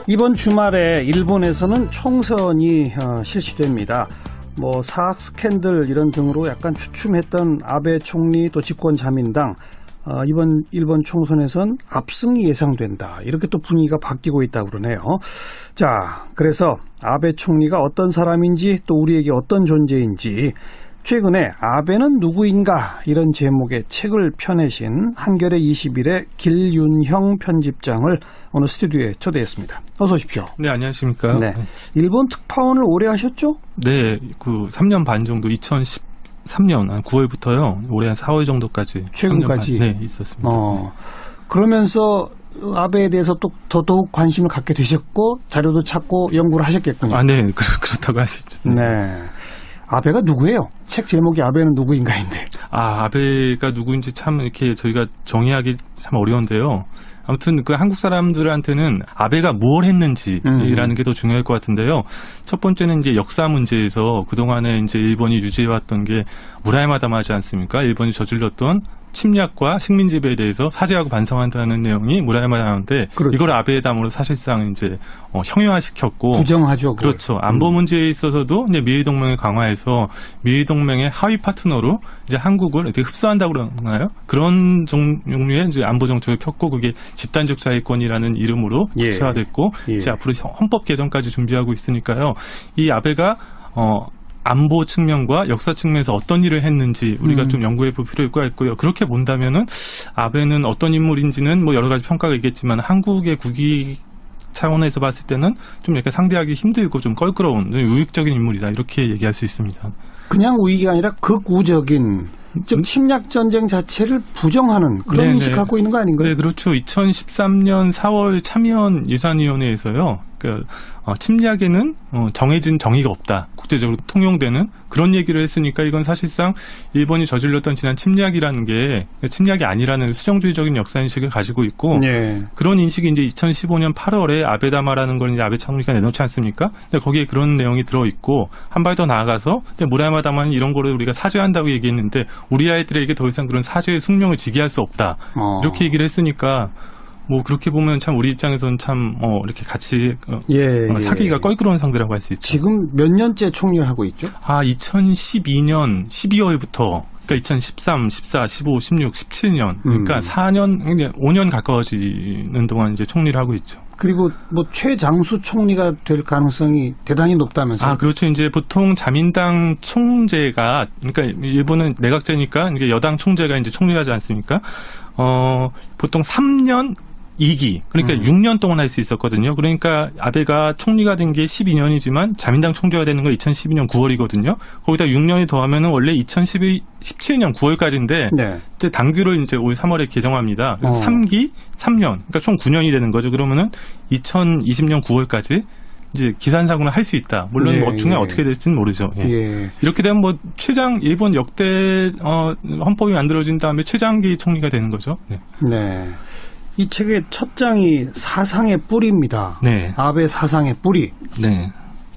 이번 주말에 일본에서는 총선이 실시됩니다. 사학 스캔들 이런 등으로 약간 주춤했던 아베 총리 또 집권 자민당 이번 일본 총선에선 압승이 예상된다. 이렇게 또 분위기가 바뀌고 있다고 그러네요. 자, 그래서 아베 총리가 어떤 사람인지 또 우리에게 어떤 존재인지 최근에 아베는 누구인가 이런 제목의 책을 펴내신 한겨레 21의 길윤형 편집장을 오늘 스튜디오에 초대했습니다. 어서 오십시오. 네, 안녕하십니까. 네, 일본 특파원을 오래 하셨죠? 네, 3년 반 정도 2013년 한 9월부터요. 올해 한 4월 정도까지 최근까지 3년 반, 네, 있었습니다. 그러면서 아베에 대해서 또 더더욱 관심을 갖게 되셨고 자료도 찾고 연구를 하셨겠군요. 아, 네, 그렇다고 할 수 있죠. 네. 아베가 누구예요? 책 제목이 아베는 누구인가인데. 아베가 누구인지 참 이렇게 저희가 정의하기 참 어려운데요. 아무튼 그 한국 사람들한테는 아베가 뭘 했는지라는 게 더 중요할 것 같은데요. 첫 번째는 이제 역사 문제에서 그동안에 이제 일본이 유지해왔던 게 무라야마다마지 않습니까? 일본이 저질렀던 침략과 식민 지배에 대해서 사죄하고 반성한다는 내용이 무라야마다마인데 그렇죠. 이걸 아베담으로 사실상 이제 형용화시켰고 부정하죠. 그걸. 그렇죠. 안보 문제에 있어서도 이제 미일 동맹을 강화해서 미일 동맹의 하위 파트너로 이제 한국을 이렇게 흡수한다고 그러나요? 그런 종류의 이제 안보 정책을 폈고 그게 집단적 자위권이라는 이름으로 구체화됐고 이제 앞으로 헌법 개정까지 준비하고 있으니까요. 이 아베가 안보 측면과 역사 측면에서 어떤 일을 했는지 우리가 좀 연구해 볼 필요가 있고요. 그렇게 본다면은 아베는 어떤 인물인지는 여러 가지 평가가 있겠지만 한국의 국위 차원에서 봤을 때는 좀 이렇게 상대하기 힘들고 좀 껄끄러운 우익적인 인물이다 이렇게 얘기할 수 있습니다. 그냥 우익이 아니라 극우적인 즉 침략 전쟁 자체를 부정하는 그런 인식 갖고 있는 거 아닌가요? 네, 그렇죠. 2013년 4월 참의원 예산위원회에서요. 침략에는 정해진 정의가 없다. 국제적으로 통용되는 그런 얘기를 했으니까 이건 사실상 일본이 저질렀던 지난 침략이라는 게 침략이 아니라는 수정주의적인 역사인식을 가지고 있고 그런 인식이 이제 2015년 8월에 아베다마라는 걸 이제 아베 총리가 내놓지 않습니까? 근데 거기에 그런 내용이 들어있고 한 발 더 나아가서 무라야마다마는 이런 거를 우리가 사죄한다고 얘기했는데 우리 아이들에게 더 이상 그런 사죄의 숙명을 지게 할 수 없다. 이렇게 얘기를 했으니까 그렇게 보면 참 우리 입장에서는 참 이렇게 같이 사귀기가 껄끄러운 상대라고 할 수 있죠. 지금 몇 년째 총리를 하고 있죠? 2012년 12월부터 그러니까 2013, 14, 15, 16, 17년 그러니까 5년 가까워지는 동안 이제 총리를 하고 있죠. 그리고 최장수 총리가 될 가능성이 대단히 높다면서요? 그렇죠. 이제 보통 자민당 총재가 그러니까 일본은 내각제니까 이게 여당 총재가 이제 총리를 하지 않습니까? 보통 3년 2기 그러니까 6년 동안 할 수 있었거든요. 그러니까 아베가 총리가 된 게 12년이지만 자민당 총재가 되는 건 2012년 9월이거든요. 거기다 6년이 더하면은 원래 2017년 9월까지인데 이제 당규를 이제 올 3월에 개정합니다. 그래서 3기 3년 그러니까 총 9년이 되는 거죠. 그러면은 2020년 9월까지 이제 기산상으로 할 수 있다. 물론 중에 어떻게 될지는 모르죠. 이렇게 되면 최장 일본 역대 헌법이 만들어진 다음에 최장기 총리가 되는 거죠. 네. 이 책의 첫 장이 사상의 뿌리입니다. 네. 아베 사상의 뿌리. 네.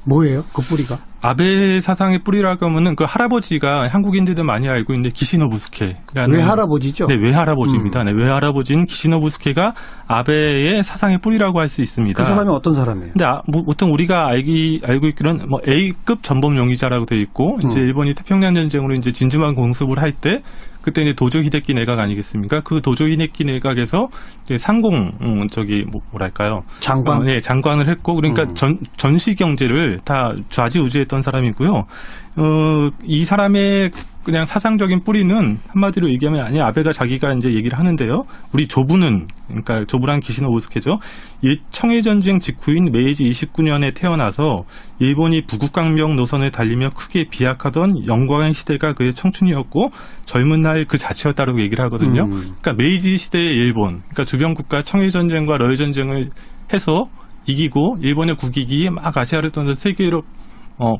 뭐예요? 그 뿌리가? 아베 사상의 뿌리라고 하면은 그 할아버지가 한국인들도 많이 알고 있는데 기시노부스케라는 외할아버지죠? 네, 외할아버지입니다. 네, 외할아버지인 기시노부스케가 아베의 사상의 뿌리라고 할 수 있습니다. 그 사람이 어떤 사람이에요? 근데 보통 우리가 알고 있기로는 A급 전범 용의자라고 되어 있고 이제 일본이 태평양 전쟁으로 이제 진주만 공습을 할 때 그때 이제 도조 히데키 내각 아니겠습니까? 그 도조 히데키 내각에서 상공 뭐랄까요? 장관. 네, 장관을 했고 그러니까 전시 경제를 다 좌지우지했던 사람이고요. 이 사람의 그냥 사상적인 뿌리는 한마디로 얘기하면 아베가 자기가 이제 얘기를 하는데요. 우리 조부는 그러니까 조부란 기시노부스케죠. 청일전쟁 직후인 메이지 29년에 태어나서 일본이 부국강명 노선을 달리며 크게 비약하던 영광의 시대가 그의 청춘이었고 젊은 날 그 자체였다고 얘기를 하거든요. 그러니까 메이지 시대의 일본, 그러니까 주변국가 청일전쟁과 러일전쟁을 해서 이기고 일본의 국익이 막 아시아를 떠나서 세계로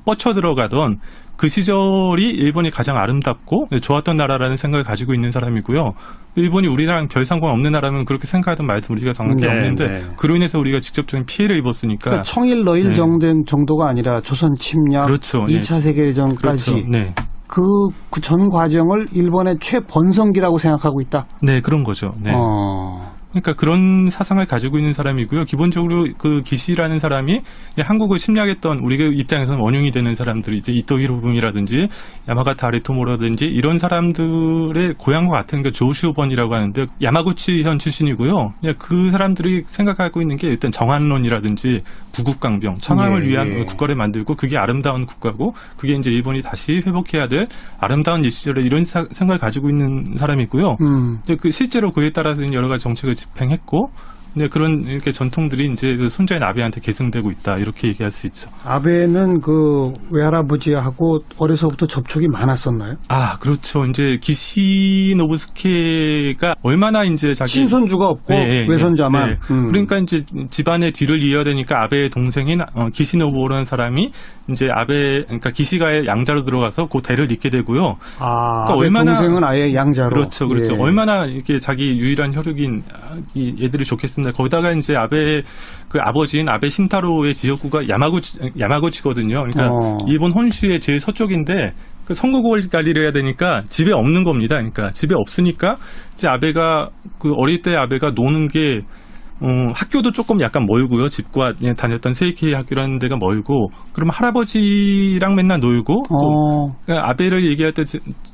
뻗쳐 들어가던 그 시절이 일본이 가장 아름답고 좋았던 나라라는 생각을 가지고 있는 사람이고요. 일본이 우리랑 별 상관없는 나라면 그렇게 생각하던 말씀 우리가 당연히 없는데 그로 인해서 우리가 직접적인 피해를 입었으니까. 그러니까 청일 러일 전쟁 정도가 아니라 조선 침략, 그렇죠. 2차 세계대전까지 그렇죠. 그 전 과정을 일본의 최번성기라고 생각하고 있다. 네, 그런 거죠. 네. 그러니까 그런 사상을 가지고 있는 사람이고요. 기본적으로 그 기시라는 사람이 한국을 침략했던 우리 입장에서는 원흉이 되는 사람들이 이제 이토 히로부미라든지 야마가타 아리토모라든지 이런 사람들의 고향과 같은 게 조슈번이라고 하는데 야마구치현 출신이고요. 그 사람들이 생각하고 있는 게 일단 정한론이라든지 부국강병, 청항을 위한 국가를 만들고 그게 아름다운 국가고 그게 이제 일본이 다시 회복해야 될 아름다운 시절에 이런 생각을 가지고 있는 사람이고요. 그 실제로 그에 따라서 여러 가지 정책을 집행했고, 네, 그런 이렇게 전통들이 이제 그 손자인 아베한테 계승되고 있다 이렇게 얘기할 수 있죠. 아베는 그 외할아버지하고 어려서부터 접촉이 많았었나요? 아, 그렇죠. 이제 기시노부스케가 얼마나 이제 자기 친손주가 없고 외손자만. 네. 그러니까 이제 집안의 뒤를 이어야 되니까 아베의 동생인 기시노부라는 사람이 이제 그러니까 기시가의 양자로 들어가서 그 대를 잇게 되고요. 아, 그러니까 얼마나 동생은 아예 양자로. 그렇죠. 예. 얼마나 이렇게 자기 유일한 혈육인 이 애들이 좋겠습니다. 거기다가 이제 아베의 그 아버지인 아베 신타로의 지역구가 야마구치거든요. 그러니까 일본 혼슈의 제일 서쪽인데 그 선거구갈리를 해야 되니까 집에 없는 겁니다. 그러니까 집에 없으니까 이제 아베가 그 어릴 때 아베가 노는 게 학교도 조금 약간 멀고요. 집과 다녔던 세이케이 학교라는 데가 멀고, 그럼 할아버지랑 맨날 놀고, 또 아베를 얘기할 때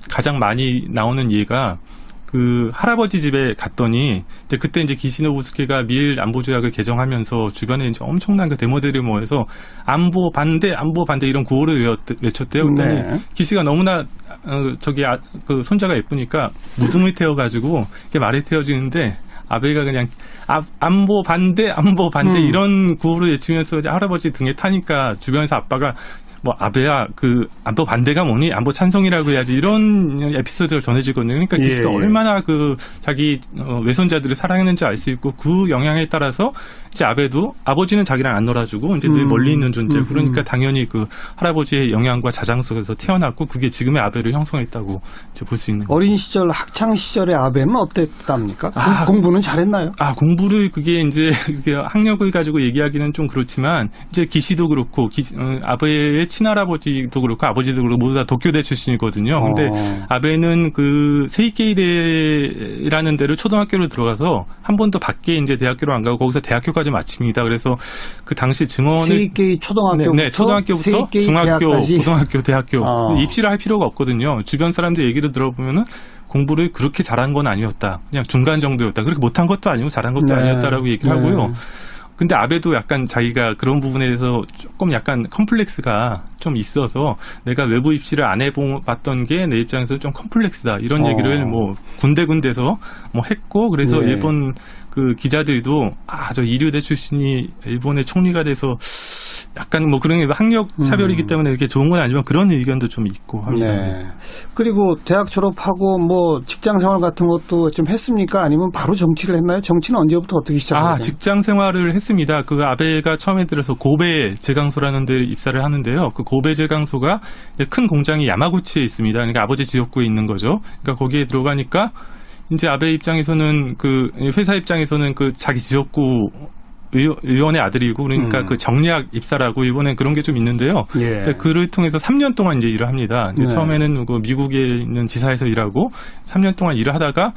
가장 많이 나오는 예가 그 할아버지 집에 갔더니 이제 그때 이제 기시노부스케가 미일 안보 조약을 개정하면서 주변에 이제 엄청난 그 데모들이 모여서 안보 반대 이런 구호를 외쳤대요. 그랬더니 기시가 너무나 그 손자가 예쁘니까 무등을 태워가지고 이렇게 말이 태워지는데 아베가 그냥 안보 반대 이런 구호를 외치면서 이제 할아버지 등에 타니까 주변에서 아빠가 뭐 아베야 그 안보 반대가 뭐니 안보 찬성이라고 해야지 이런 에피소드가 전해지거든요. 그러니까 기시가 얼마나 그 자기 외손자들을 사랑했는지 알 수 있고 그 영향에 따라서 이제 아베도 아버지는 자기랑 안 놀아주고 이제 늘 멀리 있는 존재. 그러니까 당연히 그 할아버지의 영향과 자장 속에서 태어났고 그게 지금의 아베를 형성했다고 이제 볼 수 있는 거죠. 어린 시절 학창 시절의 아베는 어땠답니까? 공부는 잘했나요? 공부를 그게 이제 학력을 가지고 얘기하기는 좀 그렇지만 이제 기시도 그렇고 아베의 친할아버지도 그렇고 아버지도 그렇고 모두 다 도쿄대 출신이거든요. 근데 아베는 그 세이케이대라는 데를 초등학교를 들어가서 한 번도 밖에 이제 대학교로 안 가고 거기서 대학교까지 마칩니다. 그래서 그 당시 증언을 세이케이 초등학교부터 네, 초등학교부터 세이케이 중학교, 대학까지. 고등학교, 대학교 입시를 할 필요가 없거든요. 주변 사람들 얘기를 들어보면은 공부를 그렇게 잘한 건 아니었다. 그냥 중간 정도였다. 그렇게 못한 것도 아니고 잘한 것도 아니었다라고 얘기를 하고요. 근데 아베도 약간 자기가 그런 부분에 대해서 조금 약간 컴플렉스가 좀 있어서 내가 외부 입시를 안 해봤던 게 내 입장에서 좀 컴플렉스다. 이런 얘기를 뭐 군데군데서 뭐 했고 그래서 일본 그 기자들도 저 이류대 출신이 일본의 총리가 돼서 약간 뭐 그런 학력 차별이기 때문에 이렇게 좋은 건 아니지만 그런 의견도 좀 있고 합니다. 네. 그리고 대학 졸업하고 뭐 직장 생활 같은 것도 좀 했습니까? 아니면 바로 정치를 했나요? 정치는 언제부터 어떻게 시작했나요? 직장 생활을 했습니다. 그 아베가 처음에 들어서 고베 제강소라는 데 입사를 하는데요. 그 고베 제강소가 큰 공장이 야마구치에 있습니다. 그러니까 아버지 지역구에 있는 거죠. 그러니까 거기에 들어가니까 이제 아베 입장에서는 그 회사 입장에서는 그 자기 지역구 의원의 아들이고 그러니까 그 정략 입사라고 이번엔 그런 게 좀 있는데요. 그를 통해서 3년 동안 이제 일을 합니다. 이제 처음에는 그 미국에 있는 지사에서 일하고 3년 동안 일을 하다가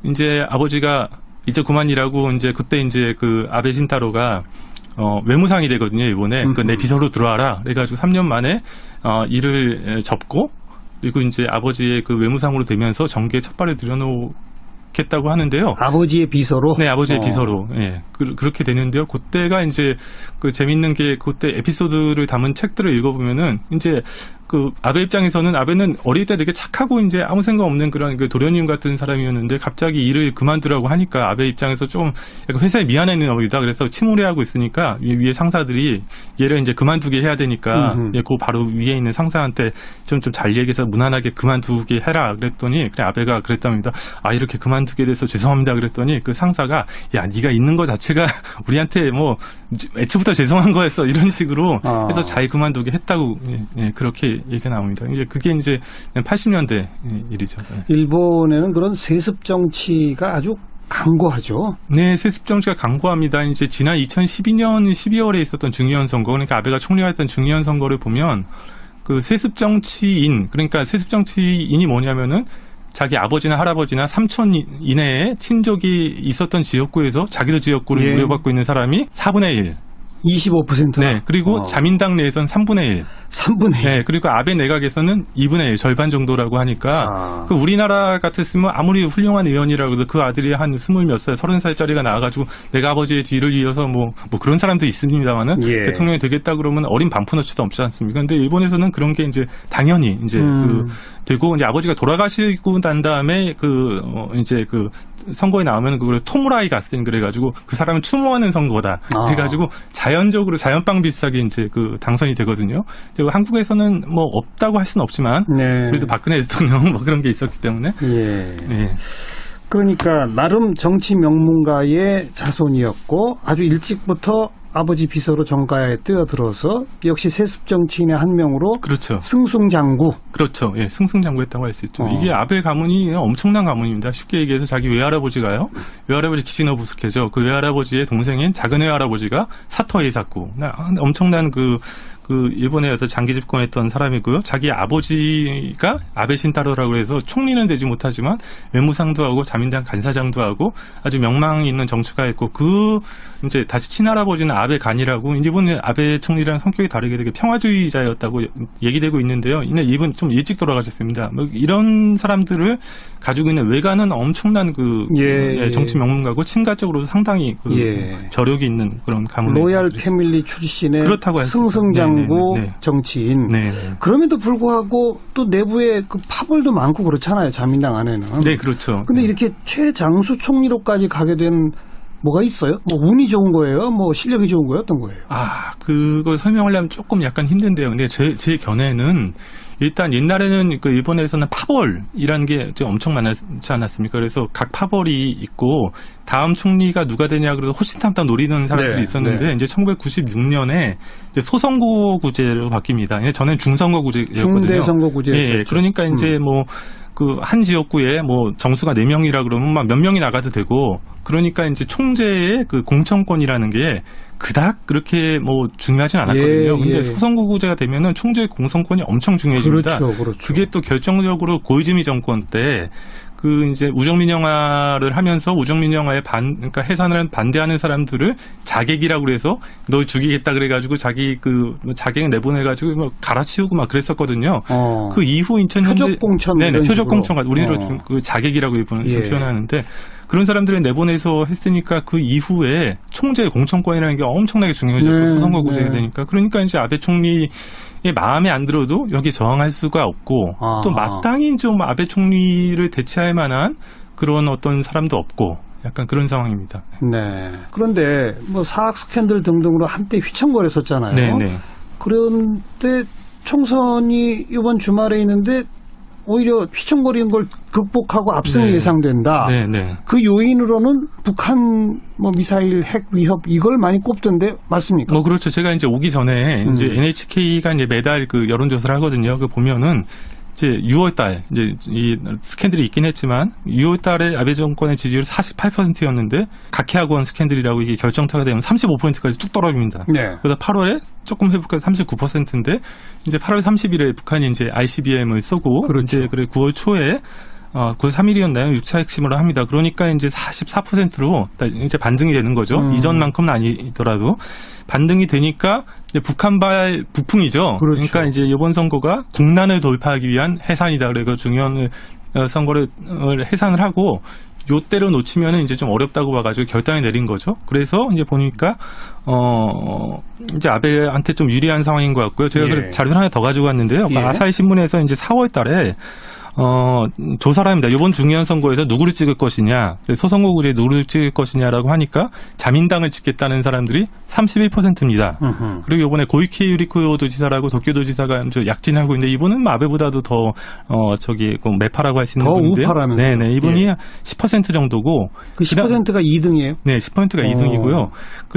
이제 아버지가 이제 그만 일하고 이제 그때 이제 그 아베 신타로가 외무상이 되거든요. 이번에 그 내 비서로 들어와라. 그래가지고 3년 만에 일을 접고 그리고 이제 아버지의 그 외무상으로 되면서 정계에 첫 발을 들여놓겠다고 하는데요. 아버지의 비서로? 네, 아버지의 비서로. 예. 그렇게 되는데요. 그때가 이제 그 재밌는 게 그때 에피소드를 담은 책들을 읽어보면은 이제 그 아베 입장에서는 아베는 어릴 때 되게 착하고 이제 아무 생각 없는 그런 그 도련님 같은 사람이었는데 갑자기 일을 그만두라고 하니까 아베 입장에서 좀 약간 회사에 미안해는 어리다. 그래서 침울해하고 있으니까 위에 상사들이 얘를 이제 그만두게 해야 되니까 그 바로 위에 있는 상사한테 좀 잘 얘기해서 무난하게 그만두게 해라. 그랬더니 그냥 아베가 그랬답니다. 이렇게 그만두게 돼서 죄송합니다. 그랬더니 그 상사가 야, 네가 있는 거 자체가 우리한테 뭐 애초부터 죄송한 거였어. 이런 식으로 해서 잘 그만두게 했다고 그렇게 얘기가 나옵니다. 이제 그게 이제 80년대 일이죠. 일본에는 그런 세습 정치가 아주 강고하죠. 네, 세습 정치가 강고합니다. 이제 지난 2012년 12월에 있었던 중의원 선거, 그러니까 아베가 총리가 했던 중의원 선거를 보면 그 세습 정치인, 그러니까 세습 정치인이 뭐냐면은 자기 아버지나 할아버지나 삼촌 이내에 친족이 있었던 지역구에서 자기도 지역구를 예. 물려받고 있는 사람이 4분의 1. 25%. 네. 그리고 자민당 내에선 3분의 1. 3분의 1. 네. 그리고 아베 내각에서는 2분의 1, 절반 정도라고 하니까 그 우리나라 같았으면 아무리 훌륭한 의원이라고 해도 그 아들이 한 20몇 살, 30살짜리가 나와가지고 내가 아버지의 뒤를 이어서 뭐 그런 사람도 있습니다만은 예. 대통령이 되겠다 그러면 어린 반푼어치도 없지 않습니까? 근데 일본에서는 그런 게 이제 당연히 이제 되고 이제 아버지가 돌아가시고 난 다음에 이제 선거에 나오면 그걸 토무라이 가센 그래가지고 그 사람을 추모하는 선거다. 그래가지고 자연적으로 자연빵 비슷하게 이제 당선이 되거든요. 그리고 한국에서는 뭐 없다고 할 수는 없지만 네. 그래도 박근혜 대통령 뭐 그런 게 있었기 때문에. 예. 네. 그러니까 나름 정치 명문가의 자손이었고 아주 일찍부터 아버지 비서로 정가에 뛰어들어서 역시 세습 정치인의 한 명으로 그렇죠. 승승장구. 그렇죠. 예, 승승장구했다고 할 수 있죠. 이게 아베 가문이 엄청난 가문입니다. 쉽게 얘기해서 자기 외할아버지가요. 외할아버지 키시노부스케죠. 그 외할아버지의 동생인 작은 외할아버지가 사토 에이사쿠. 엄청난 일본에서 장기 집권했던 사람이고요. 자기 아버지가 아베 신타로라고 해서 총리는 되지 못하지만 외무상도 하고 자민당 간사장도 하고 아주 명망 있는 정치가였고 이제 다시 친할아버지는 아베 간이라고 일본의 아베 총리랑 성격이 다르게 되게 평화주의자였다고 얘기되고 있는데요. 이분 좀 일찍 돌아가셨습니다. 이런 사람들을 가지고 있는 외가는 엄청난 정치 명문가고 친가적으로도 상당히 저력이 있는 그런 가문. 로얄 패밀리 출신의 그렇다고 승승장구 정치인. 네. 그럼에도 불구하고 또 내부에 파벌도 많고 그렇잖아요. 자민당 안에는. 네, 그렇죠. 근데 이렇게 최장수 총리로까지 가게 된 뭐가 있어요? 뭐 운이 좋은 거예요? 뭐 실력이 좋은 거예요? 어떤 거예요? 그거 설명하려면 조금 약간 힘든데요. 근데 제 견해는 일단 옛날에는 일본에서는 파벌이라는 게 좀 엄청 많지 않았습니까? 그래서 각 파벌이 있고 다음 총리가 누가 되냐 그래서 호시탐탐 노리는 사람들이 있었는데 이제 1996년에 이제 소선거구제로 바뀝니다. 전에는 중선거구제였거든요. 중대선거구제였죠. 예, 그러니까 이제 한 지역구에 정수가 4명이라 그러면 막 몇 명이 나가도 되고 그러니까 이제 총재의 공천권이라는 게 그닥 그렇게 중요하진 않았거든요. 근데 소선거구제가 되면은 총재의 공천권이 엄청 중요해집니다. 그렇죠. 그게 또 결정적으로 고이즈미 정권 때 이제 우정민영화를 하면서 우정민영화에 그러니까 해산을 반대하는 사람들을 자객이라고 그래서 너 죽이겠다 그래가지고 자기 자객 내보내가지고 갈아치우고 막 그랬었거든요. 그 이후 2000년대 표적공천. 네네, 표적공천. 우리로 자객이라고 일본은 표현하는데 그런 사람들을 내보내서 했으니까 그 이후에 총재의 공천권이라는 게 엄청나게 중요해졌고 소선거구제가 되니까 그러니까 이제 아베 총리의 마음에 안 들어도 여기 저항할 수가 없고 또 마땅히 좀 아베 총리를 대체할 만한 그런 어떤 사람도 없고 약간 그런 상황입니다. 네. 그런데 사학 스캔들 등등으로 한때 휘청거렸었잖아요. 네네. 그런데 총선이 이번 주말에 있는데 오히려 휘청거리는 걸 극복하고 압승이 예상된다. 네네. 그 요인으로는 북한 미사일 핵 위협 이걸 많이 꼽던데 맞습니까? 그렇죠. 제가 이제 오기 전에 이제 NHK가 이제 매달 여론조사를 하거든요. 보면은 이제 6월달 이제 이 스캔들이 있긴 했지만 6월달에 아베 정권의 지지율 48%였는데 각해학원 스캔들이라고 이게 결정타가 되면 35%까지 쭉 떨어집니다. 네. 그러다 8월에 조금 회복해서 39%인데 이제 8월 30일에 북한이 이제 ICBM을 쏘고 그렇죠. 이제 9월 초에 9월 3일이었나요? 6차 핵심으로 합니다. 그러니까 이제 44%로 이제 반등이 되는 거죠. 이전만큼은 아니더라도 반등이 되니까 이제 북한발 북풍이죠. 그렇죠. 그러니까 이제 이번 선거가 국난을 돌파하기 위한 해산이다. 그래서 중요한 선거를 해산을 하고 요때를 놓치면은 이제 좀 어렵다고 봐가지고 결단을 내린 거죠. 그래서 이제 보니까 이제 아베한테 좀 유리한 상황인 것 같고요. 제가 자료를 하나 더 가지고 왔는데요. 아사히 신문에서 이제 4월달에 조사를 합니다. 이번 중요한 선거에서 누구를 찍을 것이냐, 소선거구제에 누구를 찍을 것이냐라고 하니까 자민당을 찍겠다는 사람들이 31%입니다. 그리고 이번에 고이케 유리코 도지사라고 도쿄도지사가 약진하고 있는데 이분은 아베보다도 더 매파라고 할 수 있는 분인데요. 더 우파라면서요? 네네, 이분이 10% 정도고 그 10%가 2등이에요? 네, 10%가 2등이고요.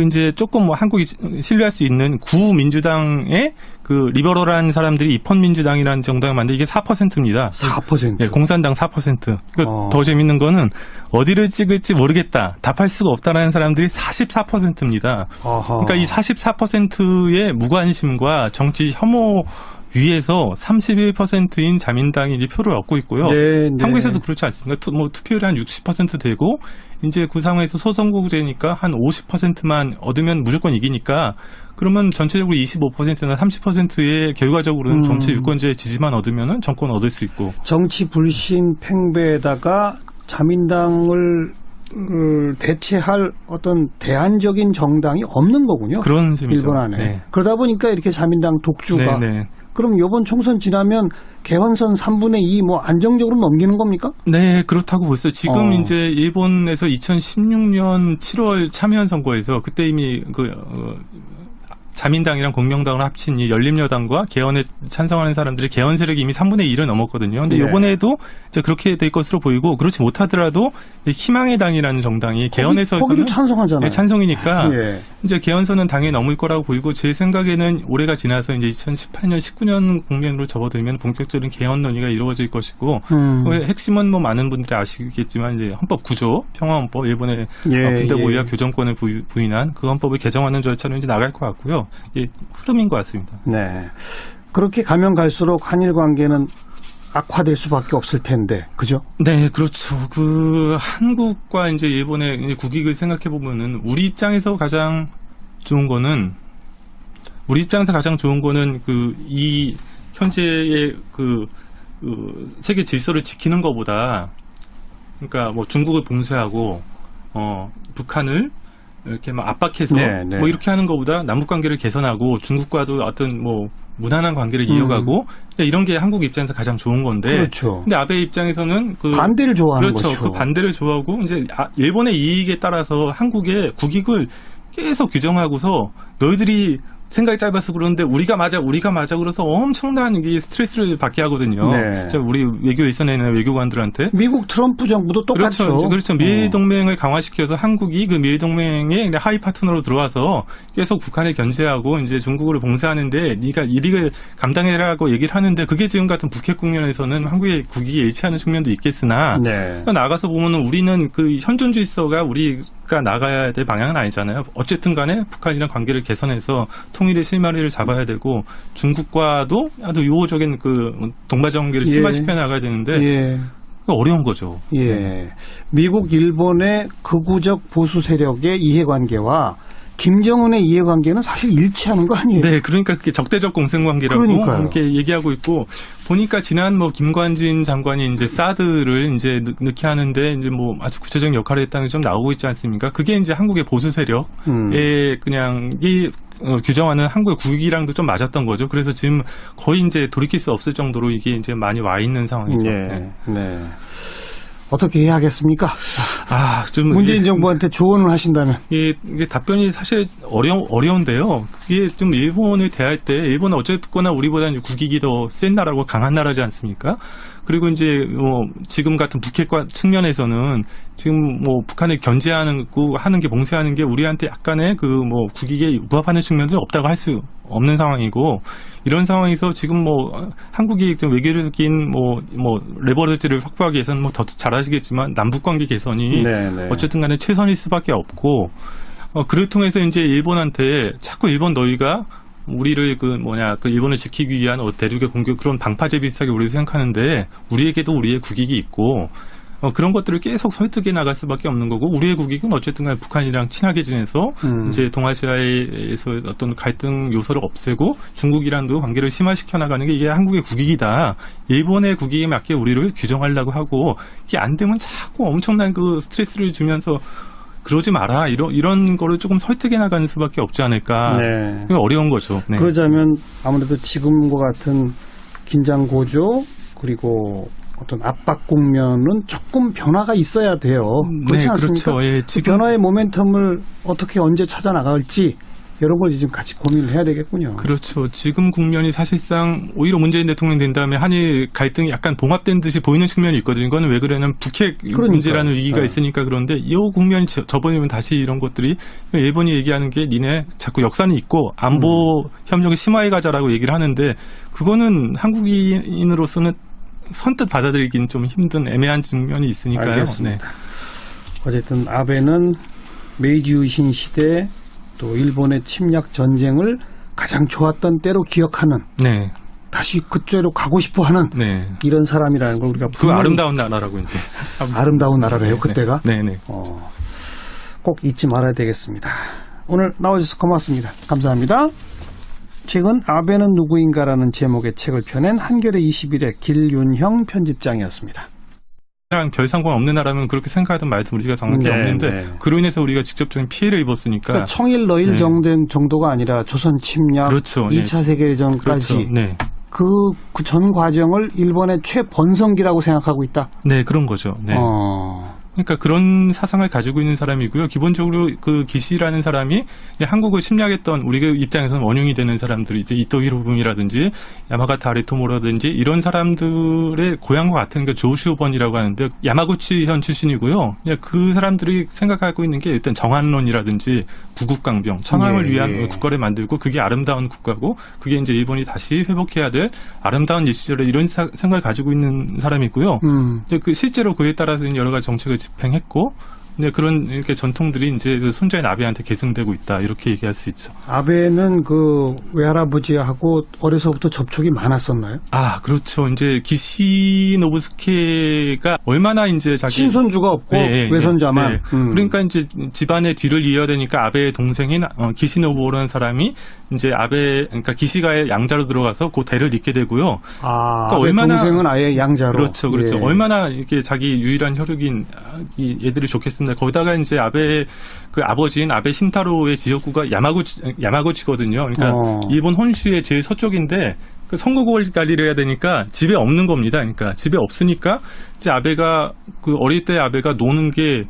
이제 조금 한국이 신뢰할 수 있는 구민주당의 리버럴한 사람들이 입헌민주당이라는 정당을 만드는 이게 4%입니다. 4%? 네, 공산당 4%. 더 재밌는 거는 어디를 찍을지 모르겠다. 답할 수가 없다라는 사람들이 44%입니다. 그러니까 이 44%의 무관심과 정치 혐오 위에서 31%인 자민당이 이제 표를 얻고 있고요. 네, 네. 한국에서도 그렇지 않습니까? 투표율이 한 60% 되고 이제 그 상황에서 소선거구제니까 한 50%만 얻으면 무조건 이기니까 그러면 전체적으로 25%나 30%의 결과적으로는 정치 유권자의 지지만 얻으면 정권 얻을 수 있고. 정치 불신 팽배에다가 자민당을 대체할 어떤 대안적인 정당이 없는 거군요. 그런 셈이죠. 일본 안에. 네. 그러다 보니까 이렇게 자민당 독주가. 네, 네. 그럼 이번 총선 지나면 개헌선 3분의 2 뭐 안정적으로 넘기는 겁니까? 네, 그렇다고 볼 수 있어요. 지금 이제 일본에서 2016년 7월 참여한 선거에서 그때 이미 자민당이랑 공명당을 합친 이 열린여당과 개헌에 찬성하는 사람들이 개헌 세력이 이미 3분의 1을 넘었거든요. 근데 네. 이번에도 이제 그렇게 될 것으로 보이고 그렇지 못하더라도 희망의 당이라는 정당이 개헌에서는 거기도 찬성하잖아요. 네, 찬성이니까 예. 이제 개헌선은 당연히 넘을 거라고 보이고 제 생각에는 올해가 지나서 이제 2018년, 19년 국면으로 접어들면 본격적인 개헌 논의가 이루어질 것이고 핵심은 뭐 많은 분들이 아시겠지만 이제 헌법 구조, 평화헌법, 일본의 군대 보위와 교정권을 부인한 그 헌법을 개정하는 절차로 이제 나갈 것 같고요. 이게 흐름인 것 같습니다. 네. 그렇게 가면 갈수록 한일 관계는 악화될 수밖에 없을 텐데, 그죠? 네, 그렇죠. 한국과 이제 일본의 이제 국익을 생각해 보면은 우리 입장에서 가장 좋은 거는 이 현재의 세계 질서를 지키는 것보다 그러니까 뭐 중국을 봉쇄하고 북한을 이렇게 막 압박해서 네. 뭐 이렇게 하는 것보다 남북 관계를 개선하고 중국과도 어떤 뭐 무난한 관계를 이어가고 이런 게 한국 입장에서 가장 좋은 건데. 그렇죠. 근데 아베 입장에서는 반대를 좋아하는 그렇죠. 거죠. 그 반대를 좋아하고 이제 일본의 이익에 따라서 한국의 국익을 계속 규정하고서 너희들이 생각이 짧아서 그러는데 우리가 맞아 그래서 엄청난 이 스트레스를 받게 하거든요. 네. 진짜 우리 외교 일선에 있는 외교관들한테. 미국 트럼프 정부도 똑같죠. 그렇죠. 미일 동맹을 강화시켜서 한국이 그 미일 동맹의 하이 파트너로 들어와서 계속 북한을 견제하고 이제 중국을 봉쇄하는데 네가 이익을 감당해라고 얘기를 하는데 그게 지금 같은 북핵 국면에서는 한국의 국익이 일치하는 측면도 있겠으나 네. 나가서 보면은 우리는 그 현존 질서가 우리가 나가야 될 방향은 아니잖아요. 어쨌든 간에 북한이랑 관계를 개선해서 통일의 실마리를 잡아야 되고 중국과도 아주 유호적인 동반자 관계를 심화시켜 나가야 되는데 어려운 거죠. 예. 미국, 일본의 극우적 보수 세력의 이해관계와 김정은의 이해관계는 사실 일치하는 거 아니에요? 네, 그러니까 그게 적대적 공생관계라고 이렇게 얘기하고 있고 보니까 지난 김관진 장관이 이제 사드를 이제 넣게 하는데 이제 뭐 아주 구체적인 역할을 했다는 게 좀 나오고 있지 않습니까? 그게 이제 한국의 보수 세력의 그냥 규정하는 한국의 국익이랑도 좀 맞았던 거죠. 그래서 지금 거의 이제 돌이킬 수 없을 정도로 이게 이제 많이 와 있는 상황이죠. 네. 어떻게 해야 하겠습니까? 문재인 정부한테 조언을 하신다면 이게 답변이 사실 어려운데요. 그게 좀 일본을 대할 때 일본은 어쨌거나 우리보다 국익이 더 센 나라고 강한 나라지 않습니까? 그리고 이제 지금 같은 북핵과 측면에서는 지금 북한을 견제하는 게 봉쇄하는 게 우리한테 약간의 국익에 부합하는 측면도 없다고 할 수 없는 상황이고 이런 상황에서 지금 한국이 좀 외교적인 레버리지를 확보하기 위해서는 더 잘 아시겠지만 남북 관계 개선이 어쨌든 간에 최선일 수밖에 없고 그를 통해서 이제 일본한테 자꾸 일본 너희가 우리를 일본을 지키기 위한 대륙의 공격 그런 방파제 비슷하게 우리도 생각하는데 우리에게도 우리의 국익이 있고 그런 것들을 계속 설득해 나갈 수밖에 없는 거고 우리의 국익은 어쨌든 간에 북한이랑 친하게 지내서 이제 동아시아에서 어떤 갈등 요소를 없애고 중국이랑도 관계를 심화시켜 나가는 게 이게 한국의 국익이다. 일본의 국익에 맞게 우리를 규정하려고 하고 이게 안 되면 자꾸 엄청난 스트레스를 주면서 그러지 마라. 이런 거를 조금 설득해 나가는 수밖에 없지 않을까. 네. 어려운 거죠. 네. 그러자면 아무래도 지금과 같은 긴장 고조 그리고 어떤 압박 국면은 조금 변화가 있어야 돼요. 그렇지 않습니까? 그렇죠. 예, 지금 변화의 모멘텀을 어떻게 언제 찾아 나갈지 이런 걸 지금 같이 고민을 해야 되겠군요. 그렇죠. 지금 국면이 사실상 오히려 문재인 대통령 된 다음에 한일 갈등이 약간 봉합된 듯이 보이는 측면이 있거든요. 이거는 왜 그러냐면 북핵 문제라는 위기가 있으니까 그런데 이 국면이 접어들면 다시 이런 것들이 일본이 얘기하는 게 니네 자꾸 역사는 있고 안보 협력을 심화해 가자라고 얘기를 하는데 그거는 한국인으로서는 선뜻 받아들이긴 좀 힘든 애매한 측면이 있으니까요. 알겠습니다. 어쨌든 아베는 메이지 유신 시대 또 일본의 침략 전쟁을 가장 좋았던 때로 기억하는 다시 그쪽으로 가고 싶어하는 네. 이런 사람이라는 걸 우리가 그 아름다운 나라라고 이제 아름다운 나라래요 그때가. 네네. 꼭 잊지 말아야 되겠습니다. 오늘 나와주셔서 고맙습니다. 감사합니다. 최근 아베는 누구인가라는 제목의 책을 펴낸 한겨레 21의 길윤형 편집장이었습니다. 별 상관 없는 나라면 그렇게 생각하던 말씀 우리가 정확히 없는데 그로 인해서 우리가 직접적인 피해를 입었으니까 그러니까 청일 러일 정도가 아니라 조선 침략, 그렇죠. 2차 세계대전까지 그렇죠. 네. 그 전 과정을 일본의 최번성기라고 생각하고 있다. 네, 그런 거죠. 네. 그러니까 그런 사상을 가지고 있는 사람이고요. 기본적으로 그 기시라는 사람이 한국을 침략했던 우리 입장에서는 원흉이 되는 사람들이 이제 이토 히로부미라든지 야마가타 아리토모라든지 이런 사람들의 고향과 같은 그 조슈번이라고 하는데 야마구치현 출신이고요. 그 사람들이 생각하고 있는 게 일단 정한론이라든지 부국강병, 청항을 위한 국가를 만들고 그게 아름다운 국가고 그게 이제 일본이 다시 회복해야 될 아름다운 일시절에 이런 생각을 가지고 있는 사람이고요. 그 실제로 그에 따라서 여러 가지 정책을 집행했고, 근데 그런 이렇게 전통들이 이제 그 손자인 아베한테 계승되고 있다 이렇게 얘기할 수 있죠. 아베는 그 외할아버지하고 어려서부터 접촉이 많았었나요? 아, 그렇죠. 이제 기시노부스케가 얼마나 이제 자기 친손주가 없고 외손자만. 그러니까 이제 집안의 뒤를 이어야 되니까 아베의 동생인 기시노부라는 사람이 이제 그러니까 기시가의 양자로 들어가서 그 대를 잇게 되고요. 그러니까 얼마나 동생은 아예 양자로. 그렇죠. 얼마나 이렇게 자기 유일한 혈육인 이 얘들이 좋겠습니다. 거기다가 이제 아베의 그 아버지인 아베 신타로의 지역구가 야마구치거든요. 그러니까 일본 혼슈의 제일 서쪽인데 그 선거구를 관리를 해야 되니까 집에 없는 겁니다. 그러니까 집에 없으니까 이제 아베가 그 어릴 때 아베가 노는 게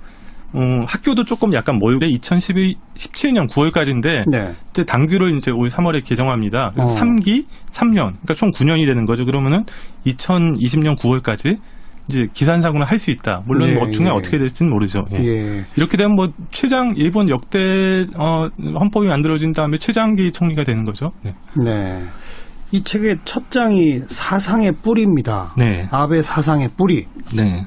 학교도 조금 약간 멀고 2017년 9월까지인데 이제 당규를 이제 올 3월에 개정합니다. 그래서 3기 3년, 그러니까 총 9년이 되는 거죠. 그러면은 2020년 9월까지 이제 기산사고는 할 수 있다. 물론 뭐 중에 어떻게 될지는 모르죠. 이렇게 되면 뭐 일본 역대 헌법이 만들어진 다음에 최장기 총리가 되는 거죠. 네. 이 책의 첫 장이 사상의 뿌리입니다. 네. 아베 사상의 뿌리. 네.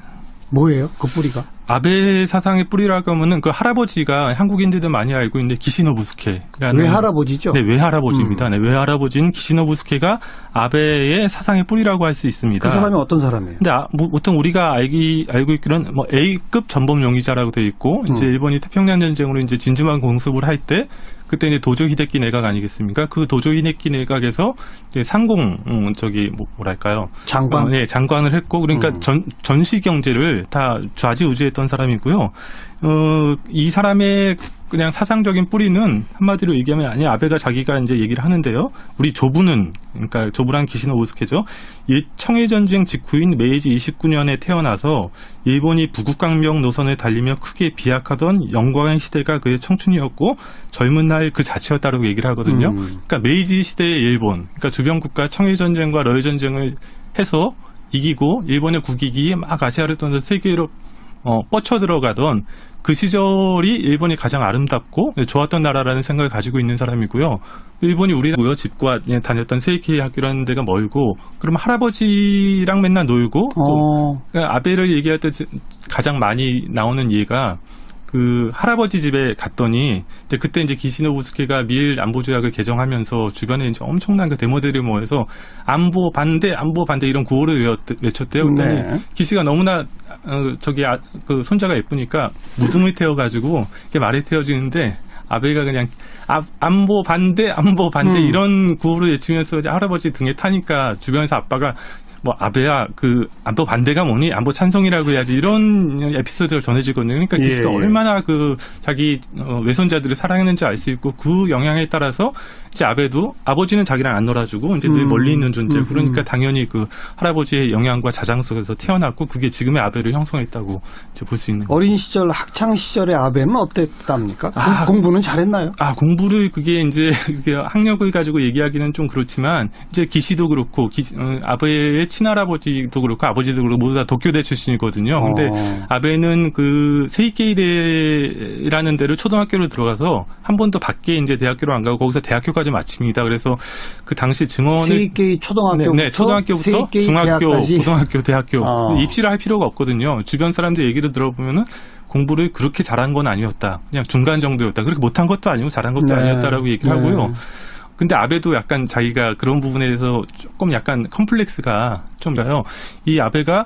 뭐예요? 그 뿌리가? 아베 사상의 뿌리라고 하면은 그 할아버지가 한국인들도 많이 알고 있는데 기시노부스케라는 외할아버지죠? 네, 외할아버지입니다. 네, 외할아버지인 기시노부스케가 아베의 사상의 뿌리라고 할 수 있습니다. 그 사람이 어떤 사람이에요? 근데 보통 우리가 알고 있기로는 뭐 A급 전범 용의자라고 되어 있고 이제 일본이 태평양 전쟁으로 이제 진주만 공습을 할 때 그때 이제 도조 히데키 내각 아니겠습니까? 그 도조 히데키 내각에서 상공 뭐랄까요? 장관. 네, 장관을 했고 그러니까 전시 경제를 다 좌지우지했던 사람이고요. 이 사람의 그냥 사상적인 뿌리는 한마디로 얘기하면 아베가 자기가 이제 얘기를 하는데요. 우리 조부는 그러니까 조부란 기시노부스케죠. 청일전쟁 직후인 메이지 29년에 태어나서 일본이 부국강병 노선을 달리며 크게 비약하던 영광의 시대가 그의 청춘이었고 젊은 날 그 자체였다고 얘기를 하거든요. 그러니까 메이지 시대의 일본, 그러니까 주변 국가 청일전쟁과 러일전쟁을 해서 이기고 일본의 국익이 막 아시아를 떠나서 세계로 뻗쳐 들어가던 그 시절이 일본이 가장 아름답고 좋았던 나라라는 생각을 가지고 있는 사람이고요. 일본이 우리나라 집과 다녔던 세이키 학교라는 데가 멀고 그럼 할아버지랑 맨날 놀고 또 아베를 얘기할 때 가장 많이 나오는 예가 그 할아버지 집에 갔더니 이제 그때 이제 기시노부스케가 미일 안보 조약을 개정하면서 주변에 이제 엄청난 그 데모들이 모여서 안보 반대 이런 구호를 외쳤대요. 그랬더니 기시가 너무나 그 손자가 예쁘니까 무등을 태워가지고 이게 말이 태워지는데 아베가 그냥 안보 반대 이런 구호를 외치면서 이제 할아버지 등에 타니까 주변에서 아빠가 뭐 아베야 그 안보 반대가 뭐니 안보 찬성이라고 해야지 이런 에피소드가 전해지거든요. 그러니까 기시가 얼마나 그 자기 외손자들을 사랑했는지 알 수 있고 그 영향에 따라서 이제 아베도 아버지는 자기랑 안 놀아주고 이제 늘 멀리 있는 존재. 그러니까 당연히 그 할아버지의 영향과 자장 속에서 태어났고 그게 지금의 아베를 형성했다고 이제 볼 수 있는 거죠. 어린 시절 학창 시절의 아베는 어땠답니까? 공부는 잘했나요? 공부를 그게 이제 학력을 가지고 얘기하기는 좀 그렇지만 이제 기시도 그렇고 아베의 친할아버지도 그렇고 아버지도 그렇고 모두 다 도쿄대 출신이거든요. 근데 아베는 그 세이케이대라는 데를 초등학교를 들어가서 한 번도 밖에 이제 대학교로 안 가고 거기서 대학교까지 마칩니다. 그래서 그 당시 증언을 세이케이 초등학교부터 초등학교부터 중학교, 대학까지. 고등학교, 대학교 입시를 할 필요가 없거든요. 주변 사람들 얘기를 들어보면은 공부를 그렇게 잘한 건 아니었다. 그냥 중간 정도였다. 그렇게 못한 것도 아니고 잘한 것도 아니었다라고 얘기를 하고요. 근데 아베도 약간 자기가 그런 부분에 대해서 조금 약간 컴플렉스가 좀 나요. 이 아베가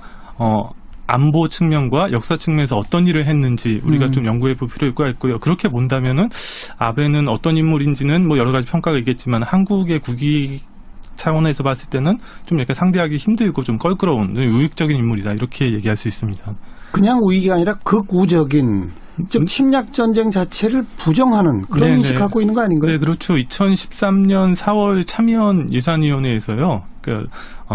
안보 측면과 역사 측면에서 어떤 일을 했는지 우리가 좀 연구해 볼 필요가 있고요. 그렇게 본다면은 아베는 어떤 인물인지는 뭐 여러 가지 평가가 있겠지만 한국의 국위 차원에서 봤을 때는 좀 이렇게 상대하기 힘들고 좀 껄끄러운 우익적인 인물이다 이렇게 얘기할 수 있습니다. 그냥 우익이 아니라 극우적인, 즉 침략 전쟁 자체를 부정하는 그런 네네. 인식 갖고 있는 거 아닌가요? 네, 그렇죠. 2013년 4월 참여연 예산위원회에서요.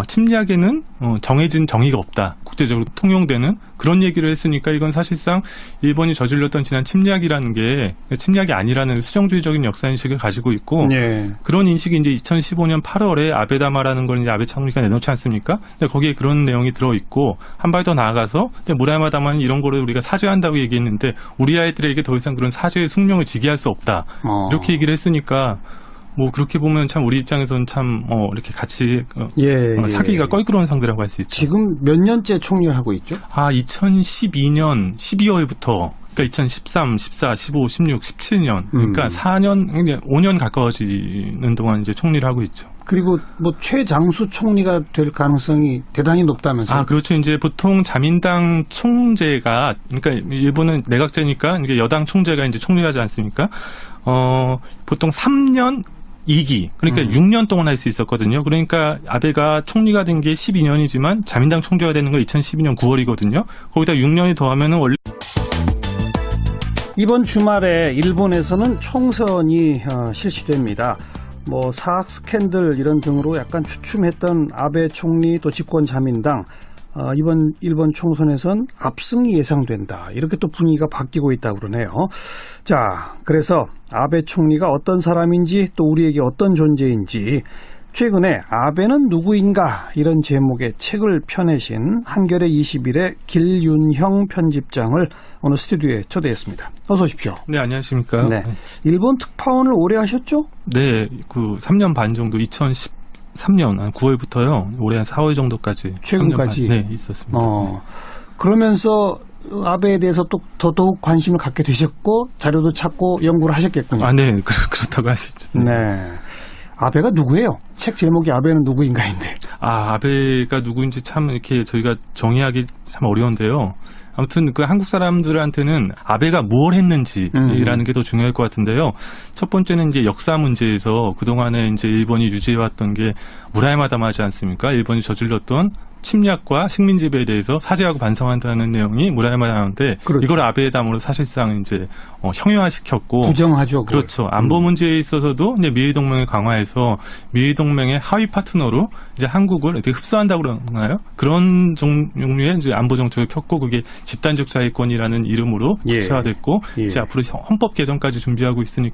침략에는 정해진 정의가 없다. 국제적으로 통용되는 그런 얘기를 했으니까 이건 사실상 일본이 저질렀던 지난 침략이라는 게 침략이 아니라는 수정주의적인 역사인식을 가지고 있고 예. 그런 인식이 이제 2015년 8월에 아베다마라는 걸 이제 아베 참모니까 내놓지 않습니까? 근데 거기에 그런 내용이 들어있고 한 발 더 나아가서 무라야마 다마는 이런 거를 우리가 사죄한다고 얘기했는데 우리 아이들에게 더 이상 그런 사죄의 숙명을 지게 할 수 없다. 이렇게 얘기를 했으니까 뭐 그렇게 보면 참 우리 입장에서는 참 이렇게 같이 사귀기가 껄끄러운 상대라고 할 수 있죠. 지금 몇 년째 총리를 하고 있죠? 2012년 12월부터 그러니까 2013, 14, 15, 16, 17년 그러니까 4년, 5년 가까워지는 동안 이제 총리를 하고 있죠. 그리고 뭐 최장수 총리가 될 가능성이 대단히 높다면서요? 그렇죠. 이제 보통 자민당 총재가 그러니까 일본은 내각제니까 이게 여당 총재가 이제 총리를 하지 않습니까? 보통 3년 2기 그러니까 6년 동안 할 수 있었거든요. 그러니까 아베가 총리가 된 게 12년이지만 자민당 총재가 되는 건 2012년 9월이거든요. 거기다 6년이 더하면은 원래 이번 주말에 일본에서는 총선이 실시됩니다. 뭐 사학 스캔들 이런 등으로 약간 주춤했던 아베 총리 또 집권 자민당 이번 일본 총선에선 압승이 예상된다. 이렇게 또 분위기가 바뀌고 있다고 그러네요. 자, 그래서 아베 총리가 어떤 사람인지 또 우리에게 어떤 존재인지 최근에 아베는 누구인가 이런 제목의 책을 펴내신 한겨레 21의 길윤형 편집장을 오늘 스튜디오에 초대했습니다. 어서 오십시오. 네, 안녕하십니까. 네, 일본 특파원을 오래 하셨죠? 네, 3년 반 정도 2013년 한 9월부터요. 올해 한 4월 정도까지 최근까지 네, 있었습니다. 그러면서 아베에 대해서 또 더더욱 관심을 갖게 되셨고 자료도 찾고 연구를 하셨겠군요. 네, 그렇다고 할 수 있죠. 네. 아베가 누구예요? 책 제목이 아베는 누구인가인데. 아베가 누구인지 참 이렇게 저희가 정의하기 참 어려운데요. 아무튼 그 한국 사람들한테는 아베가 뭘 했는지라는 게 더 중요할 것 같은데요. 첫 번째는 이제 역사 문제에서 그동안에 이제 일본이 유지해왔던 게 무라야마 다마지 않습니까? 일본이 저질렀던 침략과 식민 지배에 대해서 사죄하고 반성한다는 내용이 무라야마 다마인데 그렇죠. 이걸 아베의 담으로 사실상 이제 형용화시켰고 부정하죠. 그걸. 그렇죠. 안보 문제에 있어서도 이제 미일 동맹을 강화해서 미일 동맹의 하위 파트너로 이제 한국을 이렇게 흡수한다고 그러나요? 그런 종류의 이제 안보 정책을 폈고 그게 집단적 자위권이라는 이름으로 구체화됐고 이제 앞으로 헌법 개정까지 준비하고 있으니까.